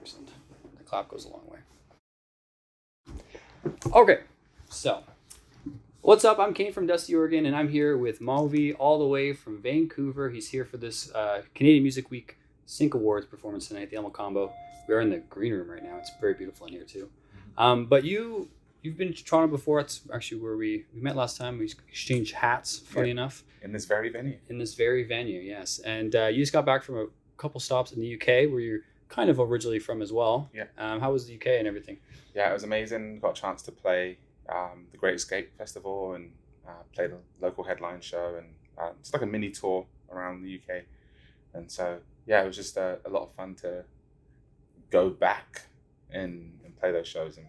Excellent. The clap goes a long way. Okay, so what's up? I'm Kane from Dusty, Oregon, and I'm here with Mauvey all the way from Vancouver. He's here for this Canadian Music Week Sync Awards performance tonight at the Elmo Combo. We're in the green room right now. It's very beautiful in here too. But you've been to Toronto before. It's actually where we met last time. We exchanged hats, funny enough. In this very venue. In this very venue, yes. And you just got back from a couple stops in the UK where you're kind of originally from as well. Yeah. How was the UK and everything? Yeah, it was amazing. Got a chance to play the Great Escape Festival and play the local headline show. And it's like a mini tour around the UK. And so, yeah, it was just a lot of fun to go back and play those shows. And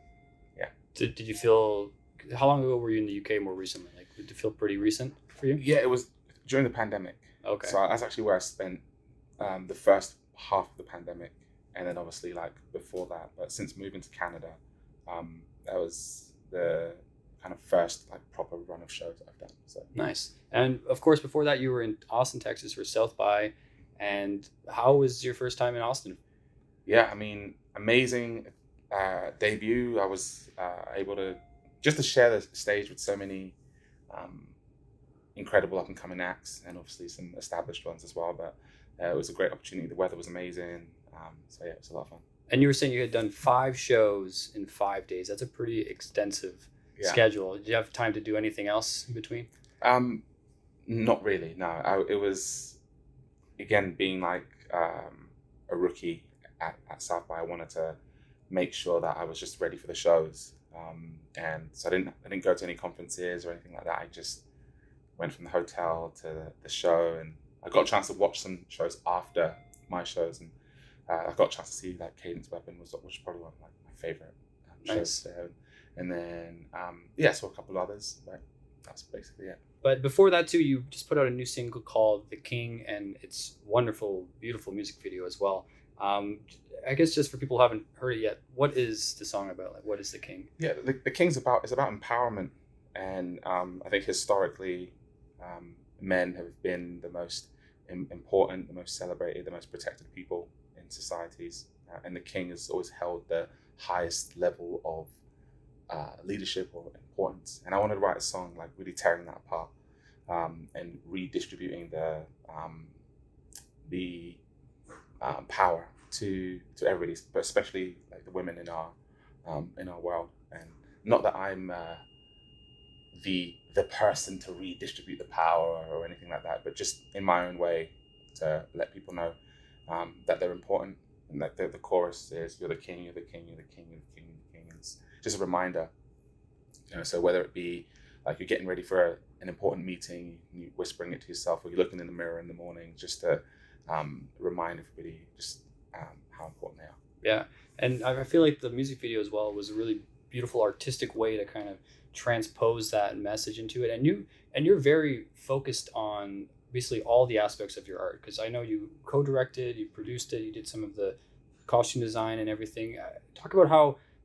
yeah. Did you feel, how long ago were you in the UK more recently? Like, did it feel pretty recent for you? Yeah, it was during the pandemic. Okay. So that's actually where I spent the first half of the pandemic. And then obviously like before that, but since moving to Canada, that was the kind of first like proper run of shows I've done. So nice. And of course, before that, you were in Austin, Texas for South by. And how was your first time in Austin? Yeah, I mean, amazing debut. I was able to share the stage with so many incredible up and coming acts, and obviously some established ones as well. But it was a great opportunity. The weather was amazing. So yeah, it was a lot of fun. And you were saying you had done 5 shows in 5 days. That's a pretty extensive schedule. Did you have time to do anything else in between? Not really, no. It was, again, being like a rookie at South by, I wanted to make sure that I was just ready for the shows. And so I didn't go to any conferences or anything like that. I just went from the hotel to the show, and I got a chance to watch some shows after my shows, and I got a chance to see like Cadence Weapon, which was probably one of like my favorite shows there. And then so a couple of others, but that's basically it. But before that too, you just put out a new single called The King, and it's wonderful, beautiful music video as well. I guess just for people who haven't heard it yet, what is the song about? Like, what is The King? Yeah, the King's about empowerment, and I think historically, men have been the most important, the most celebrated, the most protected people in societies, and the King has always held the highest level of leadership or importance. And I wanted to write a song like really tearing that apart and redistributing the power to everybody, but especially like the women in our world. And not that I'm the person to redistribute the power or anything like that, but just in my own way to let people know that they're important, and that the chorus is "You're the king, you're the king, you're the king, you're the king, you're the king." It's just a reminder, so whether it be like you're getting ready for an important meeting, you whispering it to yourself, or you're looking in the mirror in the morning, just to remind everybody just how important they are. Yeah, and I feel like the music video as well was a really beautiful artistic way to kind of transpose that message into it. And you're very focused on basically all the aspects of your art, because I know you co-directed, you produced it, you did some of the costume design and everything. Talk about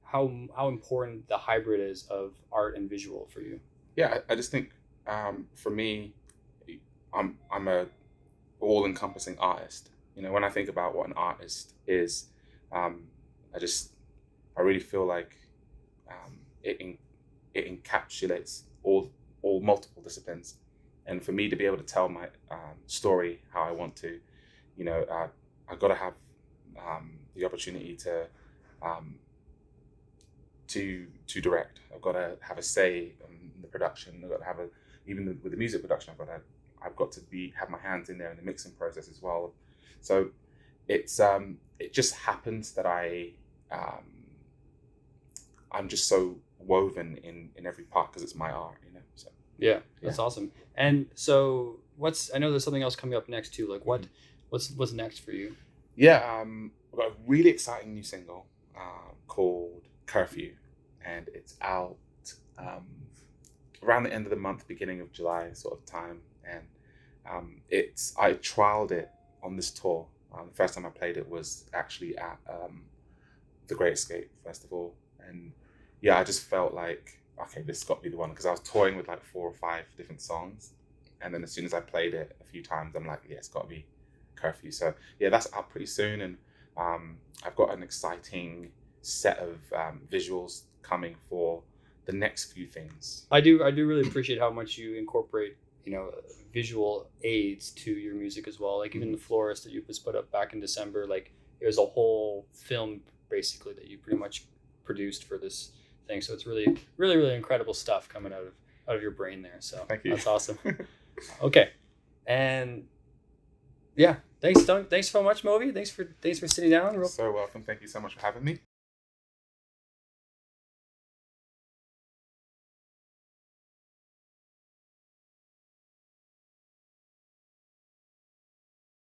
how important the hybrid is of art and visual for you. Yeah, I just think for me, I'm a all-encompassing artist. When I think about what an artist is, I really feel like it encapsulates all multiple disciplines. And for me to be able to tell my story how I want to, I've got to have the opportunity to direct. I've got to have a say in the production. I've got to have with the music production, I've got to have my hands in there in the mixing process as well. So it just happens that I'm just so woven in every part because it's my art, So yeah, that's awesome. And so I know there's something else coming up next too. Like what's next for you? Yeah, I've got a really exciting new single called Curfew, and it's out around the end of the month, beginning of July sort of time. And I trialed it on this tour. The first time I played it was actually at the Great Escape Festival, and yeah, I just felt like, okay, this has got to be the one, because I was touring with like 4 or 5 different songs, and then as soon as I played it a few times, I'm like, yeah, it's got to be Curfew. So yeah, that's out pretty soon, and I've got an exciting set of visuals coming for the next few things. I do really appreciate how much you incorporate, visual aids to your music as well. Like even the florist that you just put up back in December, like it was a whole film basically that you pretty much produced for this thing. So it's really, really, really incredible stuff coming out of your brain there. So Thank you. That's awesome. Okay. And yeah, thanks so much, Mauvey. Thanks for sitting down. So welcome. Thank you so much for having me.